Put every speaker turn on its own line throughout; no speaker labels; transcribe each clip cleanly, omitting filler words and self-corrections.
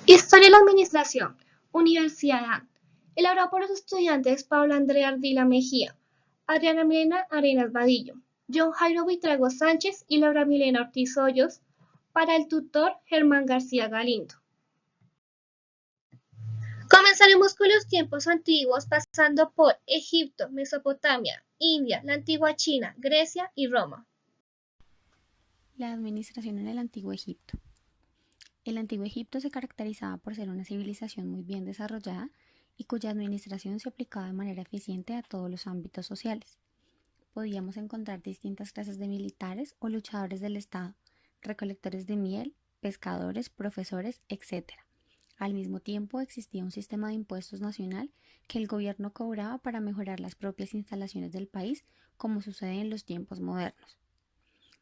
Historia de la Administración, Universidad AN. Elaborado por los estudiantes Paula Andrea Ardila Mejía, Adriana Milena Arenas Vadillo, John Jairo Buitrago Sánchez y Laura Milena Ortiz Hoyos, para el tutor Germán García Galindo. Comenzaremos con los tiempos antiguos, pasando por Egipto, Mesopotamia, India, la antigua China, Grecia y Roma.
La administración en el Antiguo Egipto. El Antiguo Egipto se caracterizaba por ser una civilización muy bien desarrollada y cuya administración se aplicaba de manera eficiente a todos los ámbitos sociales. Podíamos encontrar distintas clases de militares o luchadores del Estado, recolectores de miel, pescadores, profesores, etc. Al mismo tiempo existía un sistema de impuestos nacional que el gobierno cobraba para mejorar las propias instalaciones del país, como sucede en los tiempos modernos.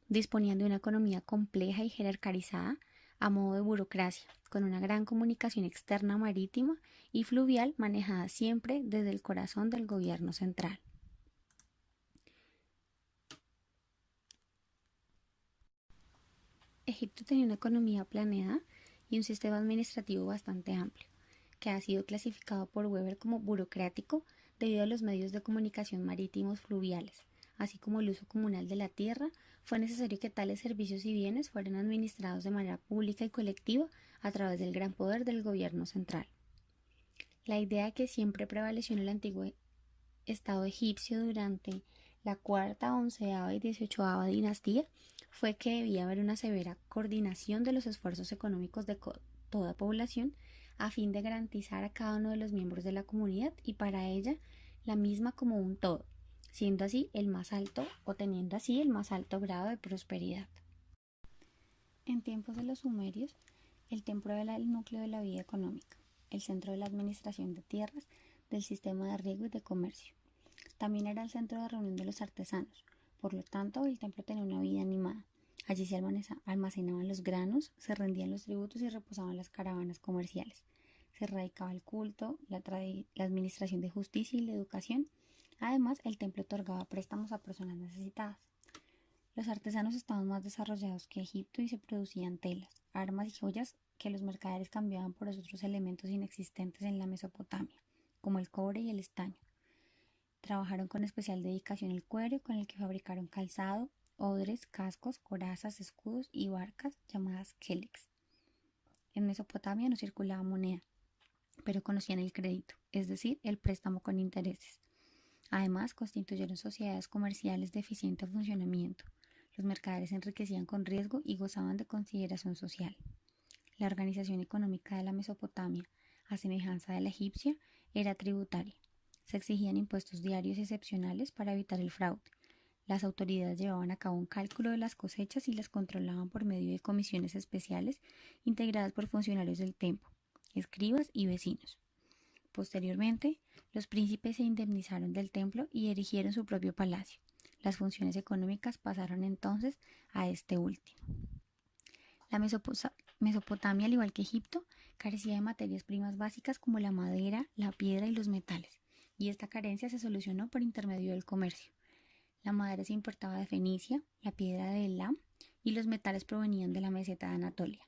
Disponían de una economía compleja y jerarquizada a modo de burocracia, con una gran comunicación externa marítima y fluvial manejada siempre desde el corazón del gobierno central. Egipto tenía una economía planeada y un sistema administrativo bastante amplio, que ha sido clasificado por Weber como burocrático debido a los medios de comunicación marítimos fluviales, así como el uso comunal de la tierra. Fue necesario que tales servicios y bienes fueran administrados de manera pública y colectiva a través del gran poder del gobierno central. La idea que siempre prevaleció en el antiguo Estado egipcio durante la cuarta, onceava y 18ª dinastía fue que debía haber una severa coordinación de los esfuerzos económicos de toda población a fin de garantizar a cada uno de los miembros de la comunidad y para ella la misma como un todo, siendo así el más alto o teniendo así el más alto grado de prosperidad. En tiempos de los sumerios, el templo era el núcleo de la vida económica, el centro de la administración de tierras, del sistema de riego y de comercio. También era el centro de reunión de los artesanos, por lo tanto el templo tenía una vida animada. Allí se almacenaban los granos, se rendían los tributos y reposaban las caravanas comerciales. Se radicaba el culto, la administración de justicia y la educación. Además, el templo otorgaba préstamos a personas necesitadas. Los artesanos estaban más desarrollados que Egipto y se producían telas, armas y joyas que los mercaderes cambiaban por otros elementos inexistentes en la Mesopotamia, como el cobre y el estaño. Trabajaron con especial dedicación el cuero, con el que fabricaron calzado, odres, cascos, corazas, escudos y barcas llamadas kelex. En Mesopotamia no circulaba moneda, pero conocían el crédito, es decir, el préstamo con intereses. Además, constituyeron sociedades comerciales de eficiente funcionamiento. Los mercaderes se enriquecían con riesgo y gozaban de consideración social. La organización económica de la Mesopotamia, a semejanza de la egipcia, era tributaria. Se exigían impuestos diarios excepcionales para evitar el fraude. Las autoridades llevaban a cabo un cálculo de las cosechas y las controlaban por medio de comisiones especiales integradas por funcionarios del templo, escribas y vecinos. Posteriormente, los príncipes se indemnizaron del templo y erigieron su propio palacio. Las funciones económicas pasaron entonces a este último. La Mesopotamia, al igual que Egipto, carecía de materias primas básicas como la madera, la piedra y los metales, y esta carencia se solucionó por intermedio del comercio. La madera se importaba de Fenicia, la piedra de Elam y los metales provenían de la meseta de Anatolia.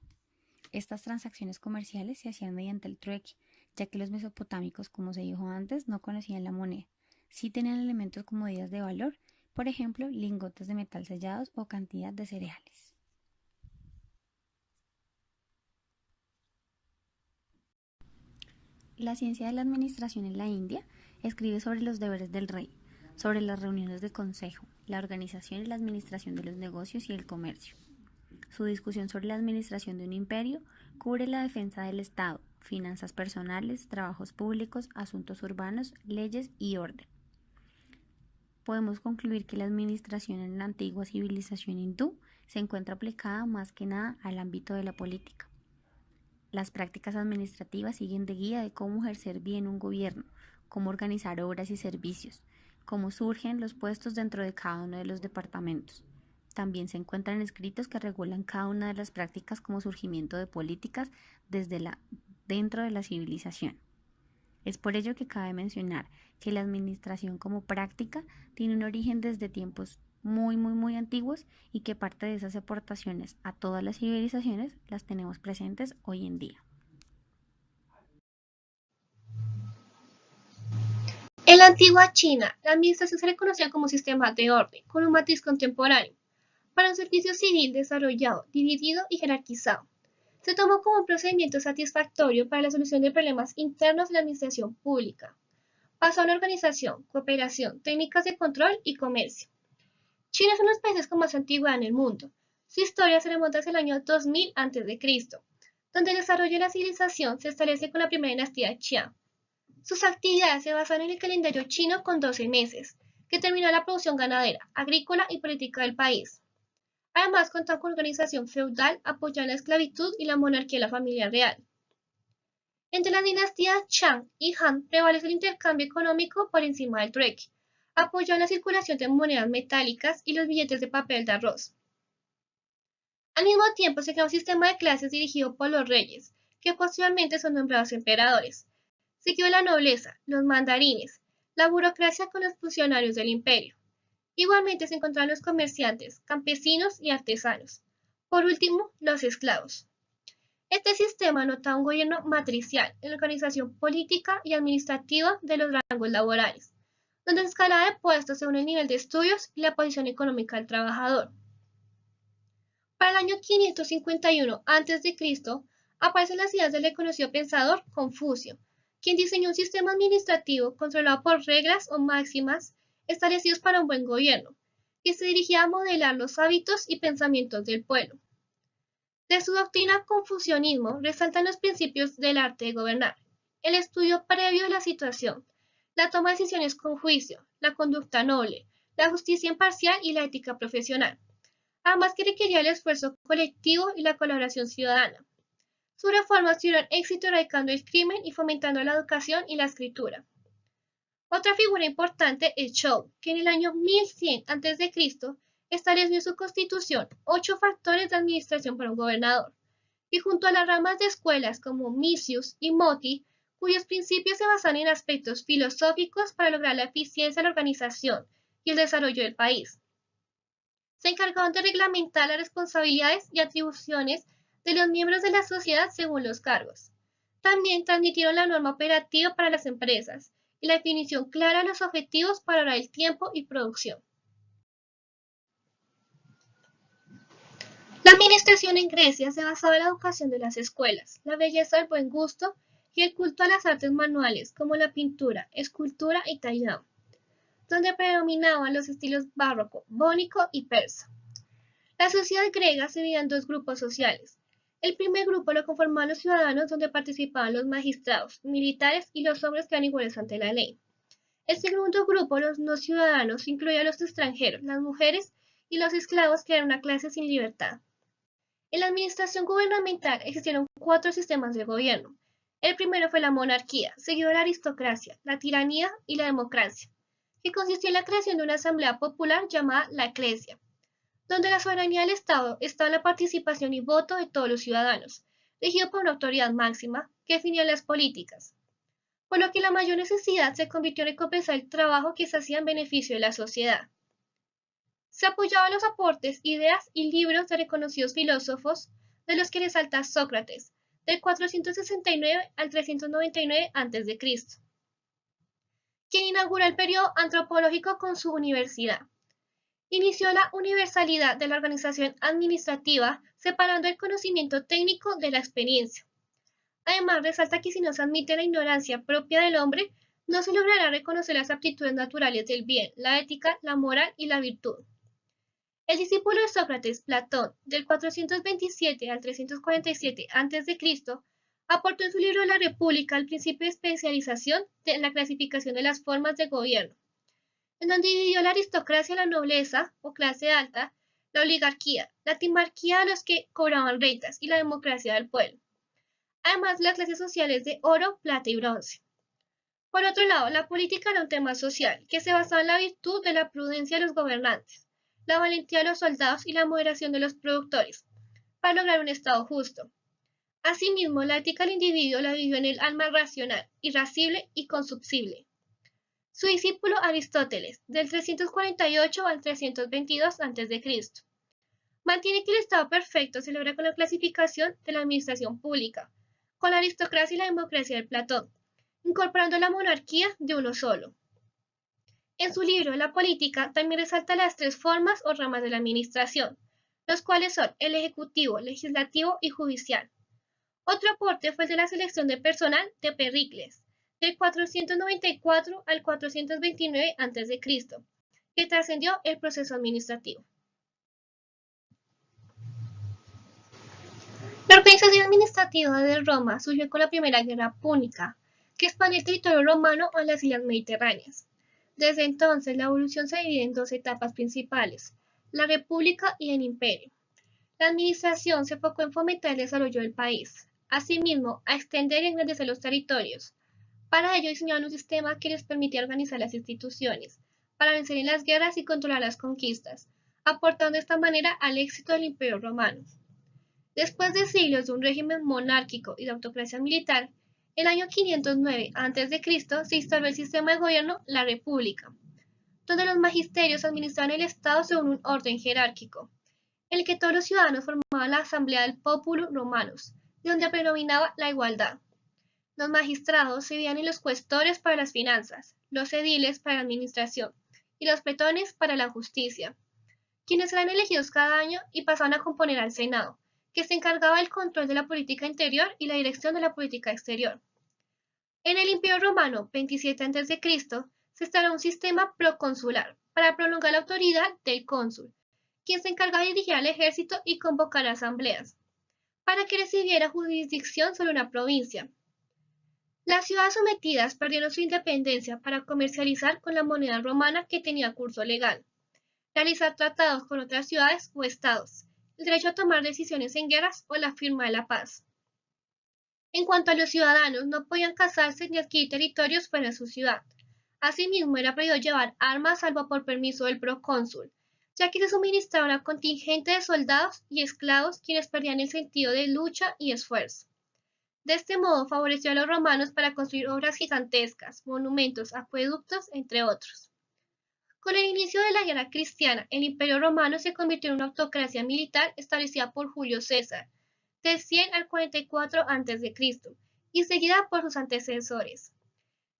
Estas transacciones comerciales se hacían mediante el trueque, ya que los mesopotámicos, como se dijo antes, no conocían la moneda. Sí tenían elementos como medidas de valor, por ejemplo, lingotes de metal sellados o cantidad de cereales. La ciencia de la administración en la India escribe sobre los deberes del rey, sobre las reuniones de consejo, la organización y la administración de los negocios y el comercio. Su discusión sobre la administración de un imperio cubre la defensa del Estado, finanzas personales, trabajos públicos, asuntos urbanos, leyes y orden. Podemos concluir que la administración en la antigua civilización hindú se encuentra aplicada más que nada al ámbito de la política. Las prácticas administrativas siguen de guía de cómo ejercer bien un gobierno, cómo organizar obras y servicios, cómo surgen los puestos dentro de cada uno de los departamentos. También se encuentran escritos que regulan cada una de las prácticas como surgimiento de políticas dentro de la civilización. Es por ello que cabe mencionar que la administración como práctica tiene un origen desde tiempos muy antiguos y que parte de esas aportaciones a todas las civilizaciones las tenemos presentes hoy en día.
En la antigua China, la administración se reconocía como un sistema de orden, con un matiz contemporáneo, para un servicio civil desarrollado, dividido y jerarquizado. Se tomó como un procedimiento satisfactorio para la solución de problemas internos de la administración pública. Pasó a una organización, cooperación, técnicas de control y comercio. China es uno de los países con más antigüedad en el mundo. Su historia se remonta hacia el año 2000 a.C., donde el desarrollo de la civilización se establece con la primera dinastía Qian. Sus actividades se basan en el calendario chino con 12 meses, que terminó la producción ganadera, agrícola y política del país. Además, contó con una organización feudal apoyada en la esclavitud y la monarquía de la familia real. Entre las dinastías Shang y Han prevalece el intercambio económico por encima del trueque, apoyado en la circulación de monedas metálicas y los billetes de papel de arroz. Al mismo tiempo se crea un sistema de clases dirigido por los reyes, que posteriormente son nombrados emperadores. Siguió la nobleza, los mandarines, la burocracia con los funcionarios del imperio. Igualmente se encontraban los comerciantes, campesinos y artesanos. Por último, los esclavos. Este sistema notaba un gobierno matricial en la organización política y administrativa de los rangos laborales, donde se escalaba de puestos según el nivel de estudios y la posición económica del trabajador. Para el año 551 a.C., aparecen las ideas del reconocido pensador Confucio, quien diseñó un sistema administrativo controlado por reglas o máximas establecidos para un buen gobierno, que se dirigía a modelar los hábitos y pensamientos del pueblo. De su doctrina confucianismo resaltan los principios del arte de gobernar, el estudio previo de la situación, la toma de decisiones con juicio, la conducta noble, la justicia imparcial y la ética profesional, además que requería el esfuerzo colectivo y la colaboración ciudadana. Sus reformas tuvieron éxito erradicando el crimen y fomentando la educación y la escritura. Otra figura importante es Zhou, que en el año 1100 a.C. estableció en su constitución 8 factores de administración para un gobernador, y junto a las ramas de escuelas como Misius y Moti, cuyos principios se basan en aspectos filosóficos para lograr la eficiencia de la organización y el desarrollo del país. Se encargaron de reglamentar las responsabilidades y atribuciones de los miembros de la sociedad según los cargos. También transmitieron la norma operativa para las empresas y la definición clara de los objetivos para ahorrar el tiempo y producción. La administración en Grecia se basaba en la educación de las escuelas, la belleza del buen gusto y el culto a las artes manuales como la pintura, escultura y tallado, donde predominaban los estilos barroco, jónico y persa. La sociedad griega se dividía en dos grupos sociales. El primer grupo lo conformaban los ciudadanos, donde participaban los magistrados, militares y los hombres que eran iguales ante la ley. El segundo grupo, los no ciudadanos, incluía a los extranjeros, las mujeres y los esclavos, que eran una clase sin libertad. En la administración gubernamental existieron 4 sistemas de gobierno. El primero fue la monarquía, seguido de la aristocracia, la tiranía y la democracia, que consistió en la creación de una asamblea popular llamada la Eclesia, donde la soberanía del Estado estaba en la participación y voto de todos los ciudadanos, regido por una autoridad máxima que definía las políticas, por lo que la mayor necesidad se convirtió en recompensar el trabajo que se hacía en beneficio de la sociedad. Se apoyaba los aportes, ideas y libros de reconocidos filósofos, de los que resalta Sócrates, del 469 al 399 a.C., quien inauguró el periodo antropológico con su universidad. Inició la universalidad de la organización administrativa, separando el conocimiento técnico de la experiencia. Además, resalta que si no se admite la ignorancia propia del hombre, no se logrará reconocer las aptitudes naturales del bien, la ética, la moral y la virtud. El discípulo de Sócrates, Platón, del 427 al 347 a.C., aportó en su libro La República el principio de especialización en la clasificación de las formas de gobierno, en donde dividió la aristocracia, la nobleza o clase alta, la oligarquía, la timarquía de los que cobraban rentas y la democracia del pueblo. Además, las clases sociales de oro, plata y bronce. Por otro lado, la política era un tema social que se basaba en la virtud de la prudencia de los gobernantes, la valentía de los soldados y la moderación de los productores, para lograr un Estado justo. Asimismo, la ética del individuo la vivió en el alma racional, irascible y consubcible. Su discípulo Aristóteles, del 348 al 322 a.C., mantiene que el Estado perfecto se logra con la clasificación de la administración pública, con la aristocracia y la democracia de Platón, incorporando la monarquía de uno solo. En su libro La política también resalta las tres formas o ramas de la administración, los cuales son el ejecutivo, legislativo y judicial. Otro aporte fue el de la selección de personal de Pericles, del 494 al 429 a.C., que trascendió el proceso administrativo. La organización administrativa de Roma surgió con la Primera Guerra Púnica, que expandió el territorio romano a las islas mediterráneas. Desde entonces, la evolución se divide en dos etapas principales, la República y el Imperio. La administración se enfocó en fomentar el desarrollo del país, asimismo, a extender y engrandecer los territorios. Para ello diseñaron un sistema que les permitía organizar las instituciones, para vencer en las guerras y controlar las conquistas, aportando de esta manera al éxito del Imperio Romano. Después de siglos de un régimen monárquico y de autocracia militar, en el año 509 a.C. se instaló el sistema de gobierno, la República, donde los magisterios administraban el Estado según un orden jerárquico, en el que todos los ciudadanos formaban la Asamblea del Populus Romanus, de donde predominaba la igualdad. Los magistrados se dividían en los cuestores para las finanzas, los ediles para la administración y los pretones para la justicia, quienes eran elegidos cada año y pasaban a componer al Senado, que se encargaba del control de la política interior y la dirección de la política exterior. En el Imperio Romano 27 a.C. se instaló un sistema proconsular para prolongar la autoridad del cónsul, quien se encargaba de dirigir al ejército y convocar asambleas, para que recibiera jurisdicción sobre una provincia. Las ciudades sometidas perdieron su independencia para comercializar con la moneda romana que tenía curso legal, realizar tratados con otras ciudades o estados, el derecho a tomar decisiones en guerras o la firma de la paz. En cuanto a los ciudadanos, no podían casarse ni adquirir territorios fuera de su ciudad. Asimismo, era prohibido llevar armas salvo por permiso del procónsul, ya que se suministraba una contingente de soldados y esclavos quienes perdían el sentido de lucha y esfuerzo. De este modo favoreció a los romanos para construir obras gigantescas, monumentos, acueductos, entre otros. Con el inicio de la guerra cristiana, el Imperio Romano se convirtió en una autocracia militar establecida por Julio César, del 100 al 44 a.C., y seguida por sus antecesores.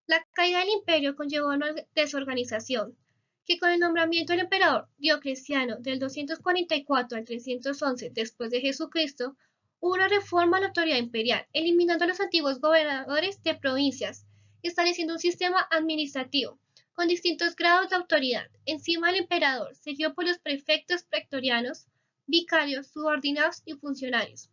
La caída del imperio conllevó a una desorganización, que con el nombramiento del emperador Diocleciano del 244 al 311 después de Jesucristo, hubo una reforma a la autoridad imperial, eliminando a los antiguos gobernadores de provincias y estableciendo un sistema administrativo con distintos grados de autoridad, encima del emperador, seguido por los prefectos pretorianos, vicarios, subordinados y funcionarios.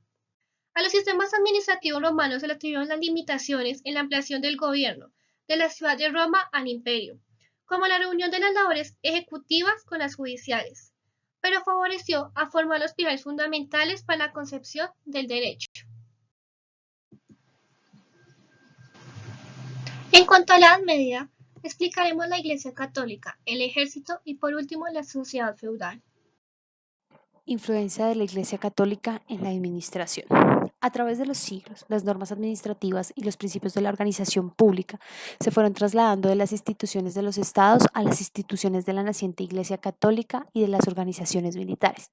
A los sistemas administrativos romanos se le atribuyeron las limitaciones en la ampliación del gobierno de la ciudad de Roma al imperio, como la reunión de las labores ejecutivas con las judiciales, pero favoreció a formar los pilares fundamentales para la concepción del derecho. En cuanto a la Edad Media, explicaremos la Iglesia Católica, el ejército y por último la sociedad feudal.
Influencia de la Iglesia Católica en la administración. A través de los siglos, las normas administrativas y los principios de la organización pública se fueron trasladando de las instituciones de los estados a las instituciones de la naciente Iglesia Católica y de las organizaciones militares.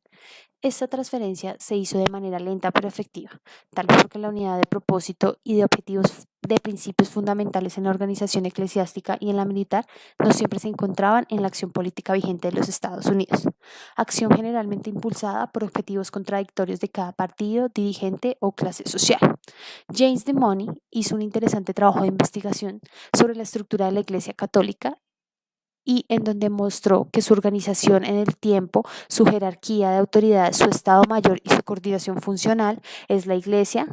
Esta transferencia se hizo de manera lenta pero efectiva, tal vez porque la unidad de propósito y de objetivos de principios fundamentales en la organización eclesiástica y en la militar no siempre se encontraban en la acción política vigente de los Estados Unidos, acción generalmente impulsada por objetivos contradictorios de cada partido, dirigente o clase social. James D. Money hizo un interesante trabajo de investigación sobre la estructura de la Iglesia Católica y en donde mostró que su organización en el tiempo, su jerarquía de autoridad, su Estado Mayor y su coordinación funcional es la Iglesia,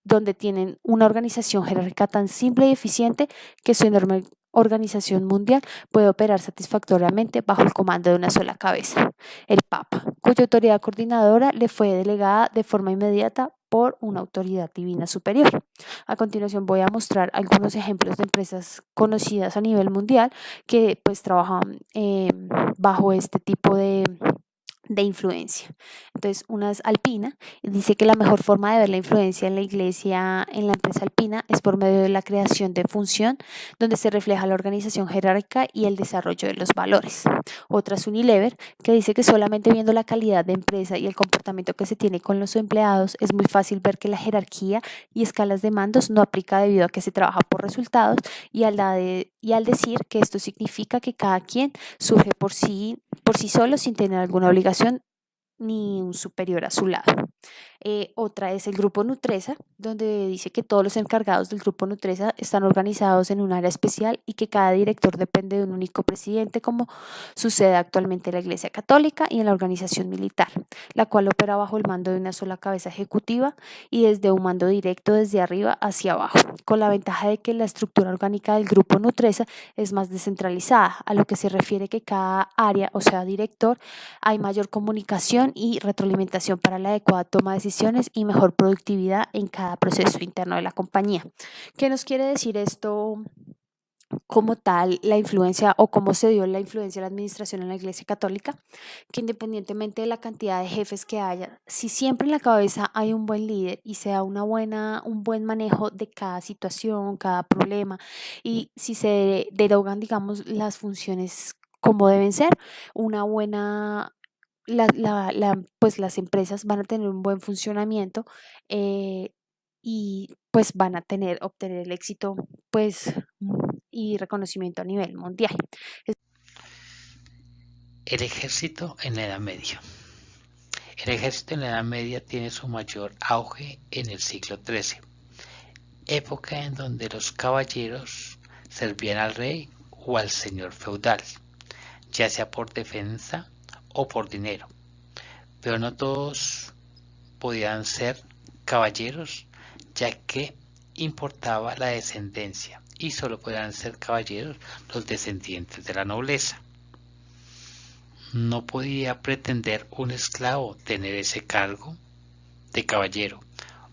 donde tienen una organización jerárquica tan simple y eficiente que su enorme organización mundial puede operar satisfactoriamente bajo el comando de una sola cabeza, el Papa, cuya autoridad coordinadora le fue delegada de forma inmediata por una autoridad divina superior. A continuación voy a mostrar algunos ejemplos de empresas conocidas a nivel mundial que pues trabajan bajo este tipo de de influencia. Entonces, una es alpina y dice que la mejor forma de ver la influencia en la iglesia, en la empresa alpina, es por medio de la creación de función, donde se refleja la organización jerárquica y el desarrollo de los valores. Otra es Unilever, que dice que solamente viendo la calidad de empresa y el comportamiento que se tiene con los empleados, es muy fácil ver que la jerarquía y escalas de mandos no aplica debido a que se trabaja por resultados y al decir que esto significa que cada quien surge por sí solo sin tener alguna obligación ni un superior a su lado. Otra es el grupo Nutresa, donde dice que todos los encargados del grupo Nutresa están organizados en un área especial y que cada director depende de un único presidente, como sucede actualmente en la Iglesia Católica y en la organización militar, la cual opera bajo el mando de una sola cabeza ejecutiva y desde un mando directo desde arriba hacia abajo, con la ventaja de que la estructura orgánica del grupo Nutresa es más descentralizada, a lo que se refiere que cada área, o sea, director, hay mayor comunicación y retroalimentación para la adecuada toma de decisiones y mejor productividad en cada proceso interno de la compañía. ¿Qué nos quiere decir esto como tal, la influencia o cómo se dio la influencia de la administración en la Iglesia Católica? Que independientemente de la cantidad de jefes que haya, si siempre en la cabeza hay un buen líder y se da un buen manejo de cada situación, cada problema, y si se derogan, digamos, las funciones como deben ser, una buena pues las empresas van a tener un buen funcionamiento, eh, y pues van a obtener el éxito pues y reconocimiento a nivel mundial.
El ejército en la Edad Media. El ejército en la Edad Media tiene su mayor auge en el siglo XIII, época en donde los caballeros servían al rey o al señor feudal, ya sea por defensa o por dinero, pero no todos podían ser caballeros, ya que importaba la descendencia y solo podían ser caballeros los descendientes de la nobleza. No podía pretender un esclavo tener ese cargo de caballero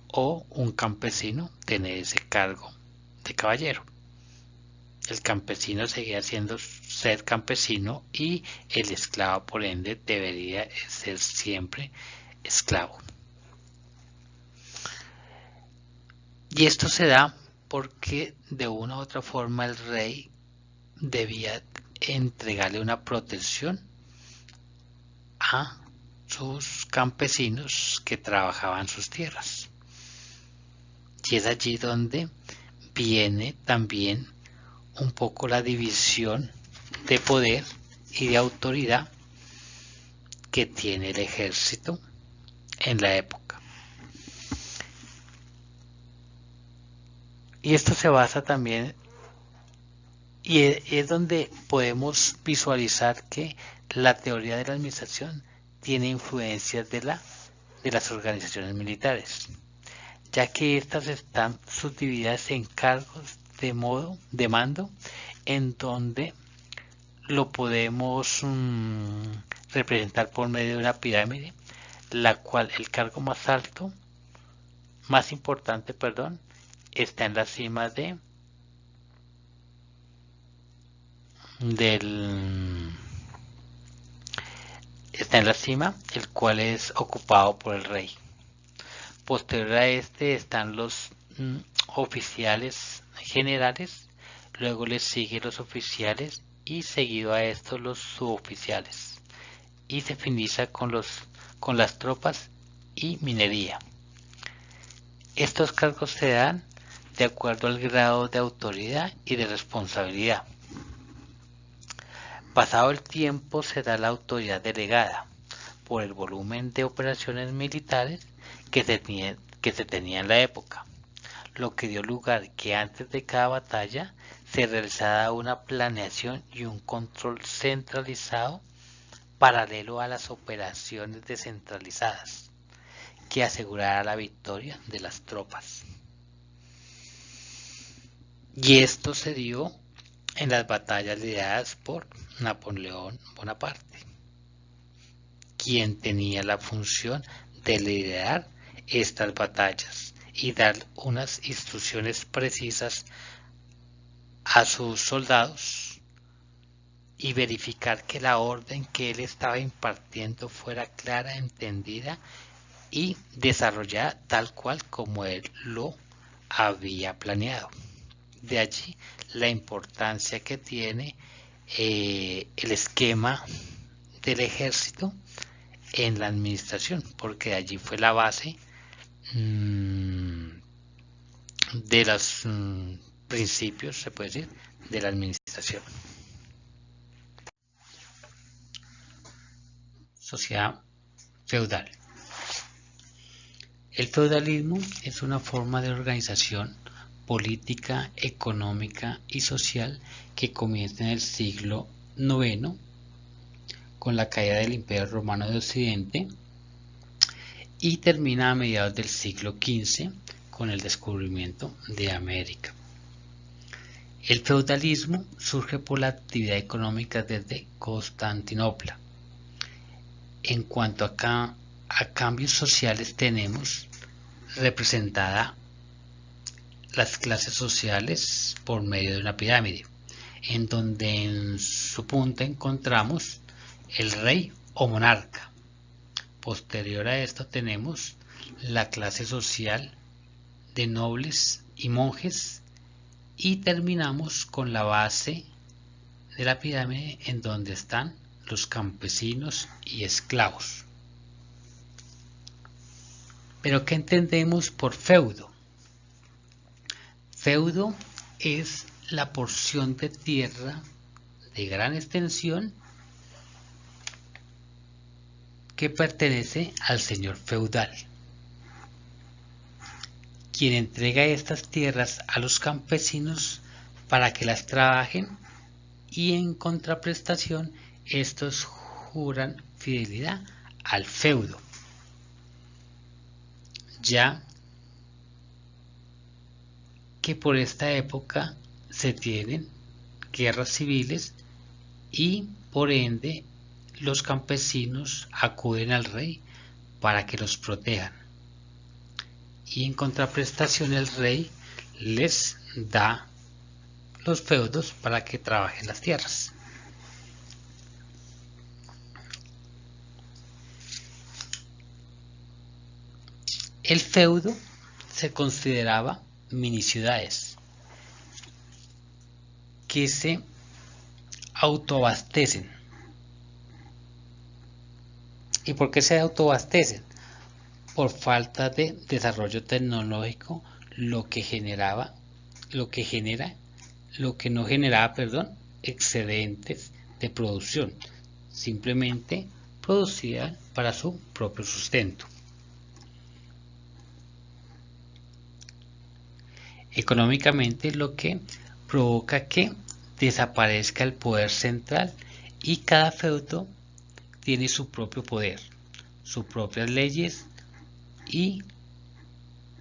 o un campesino tener ese cargo de caballero. El campesino seguía siendo ser campesino y el esclavo, por ende, debería ser siempre esclavo. Y esto se da porque de una u otra forma el rey debía entregarle una protección a sus campesinos que trabajaban sus tierras. Y es allí donde viene también un poco la división de poder y de autoridad que tiene el ejército en la época. Y esto se basa también, y es donde podemos visualizar que la teoría de la administración tiene influencias de las organizaciones militares, ya que estas están subdivididas en cargos de mando, en donde lo podemos representar por medio de una pirámide, la cual el cargo más importante, está en la cima está en la cima, el cual es ocupado por el rey. Posterior a este están los oficiales generales, luego les siguen los oficiales y seguido a estos los suboficiales, y se finaliza con las tropas y minería. Estos cargos se dan de acuerdo al grado de autoridad y de responsabilidad. Pasado el tiempo se da la autoridad delegada por el volumen de operaciones militares que se tenía en la época, lo que dio lugar que antes de cada batalla se realizara una planeación y un control centralizado paralelo a las operaciones descentralizadas, que asegurara la victoria de las tropas. Y esto se dio en las batallas lideradas por Napoleón Bonaparte, quien tenía la función de liderar estas batallas y dar unas instrucciones precisas a sus soldados y verificar que la orden que él estaba impartiendo fuera clara, entendida y desarrollada tal cual como él lo había planeado. De allí la importancia que tiene el esquema del ejército en la administración, porque de allí fue la base de los principios, se puede decir, de la administración. Sociedad feudal. El feudalismo es una forma de organización política, económica y social que comienza en el siglo IX con la caída del Imperio Romano de Occidente y termina a mediados del siglo XV con el descubrimiento de América. El feudalismo surge por la actividad económica desde Constantinopla. En cuanto a cambios sociales, tenemos representada las clases sociales por medio de una pirámide, en donde en su punta encontramos el rey o monarca. Posterior a esto tenemos la clase social de nobles y monjes y terminamos con la base de la pirámide en donde están los campesinos y esclavos. Pero ¿qué entendemos por feudo? Feudo es la porción de tierra de gran extensión que pertenece al señor feudal, quien entrega estas tierras a los campesinos para que las trabajen y en contraprestación estos juran fidelidad al feudo, ya que por esta época se tienen guerras civiles y por ende los campesinos acuden al rey para que los protejan y en contraprestación el rey les da los feudos para que trabajen las tierras. El feudo se consideraba mini ciudades que se autoabastecen. ¿Y por qué se autoabastecen? Por falta de desarrollo tecnológico, lo que no generaba, excedentes de producción. Simplemente producían para su propio sustento. Económicamente, lo que provoca que desaparezca el poder central y cada feudo tiene su propio poder, sus propias leyes y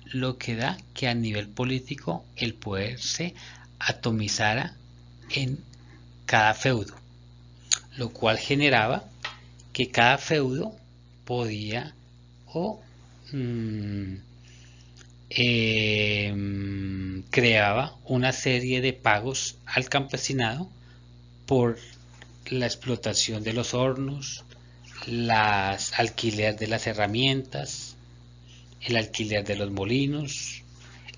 lo que da que a nivel político el poder se atomizara en cada feudo, lo cual generaba que cada feudo podía creaba una serie de pagos al campesinado por la explotación de los hornos, alquiler de las herramientas, el alquiler de los molinos,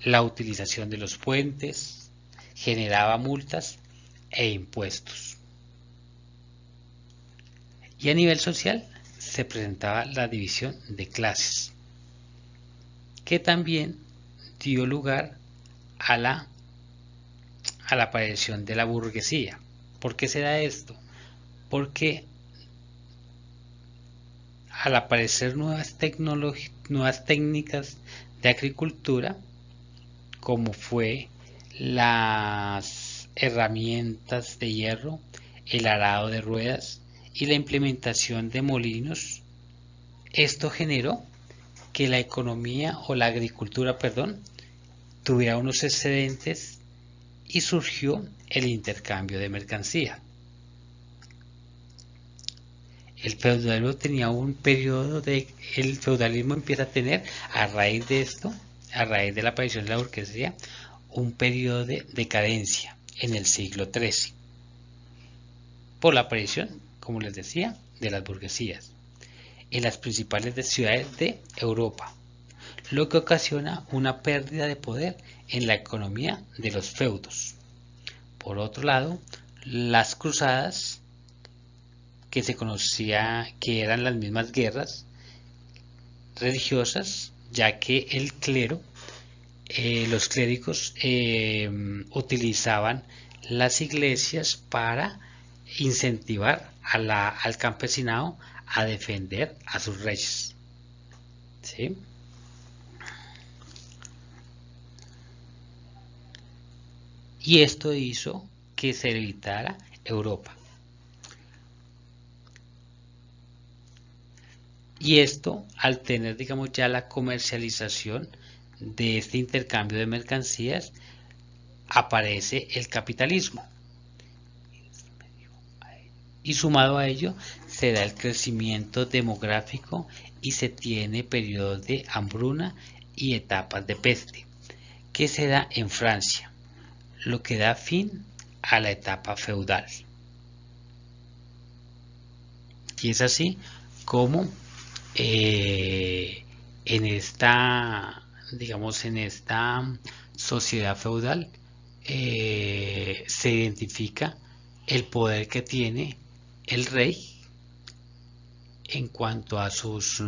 la utilización de los puentes, generaba multas e impuestos. Y a nivel social se presentaba la división de clases, que también dio lugar a la aparición de la burguesía. ¿Por qué se da esto? Porque al aparecer nuevas técnicas de agricultura, como fue las herramientas de hierro, el arado de ruedas y la implementación de molinos, esto generó que la economía o la agricultura, tuviera unos excedentes y surgió el intercambio de mercancía. El feudalismo tenía un periodo el feudalismo empieza a tener, a raíz de esto, a raíz de la aparición de la burguesía, un periodo de decadencia en el siglo XIII. por la aparición, como les decía, de las burguesías en las principales ciudades de Europa, lo que ocasiona una pérdida de poder en la economía de los feudos. Por otro lado, las cruzadas, que se conocía que eran las mismas guerras religiosas, ya que el clero, los clérigos utilizaban las iglesias para incentivar al campesinado a defender a sus reyes. ¿Sí? Y esto hizo que se evitara Europa. Y esto, al tener, digamos, ya la comercialización de este intercambio de mercancías, aparece el capitalismo. Y sumado a ello, se da el crecimiento demográfico y se tiene periodos de hambruna y etapas de peste, que se da en Francia, lo que da fin a la etapa feudal. Y es así como en esta, digamos, en esta sociedad feudal se identifica el poder que tiene el rey en cuanto a sus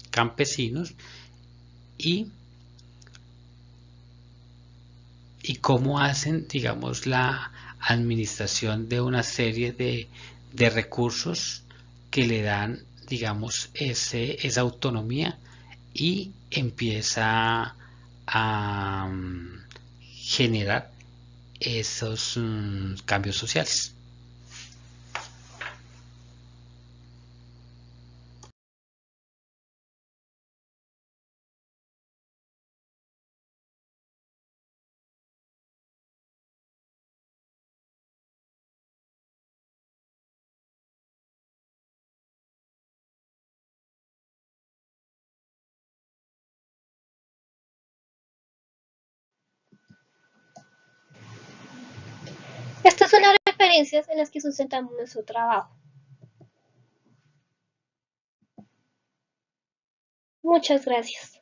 campesinos y cómo hacen, digamos, la administración de una serie de recursos que le dan, digamos, esa autonomía y empieza a generar esos cambios sociales.
Estas son las referencias en las que sustentamos nuestro trabajo. Muchas gracias.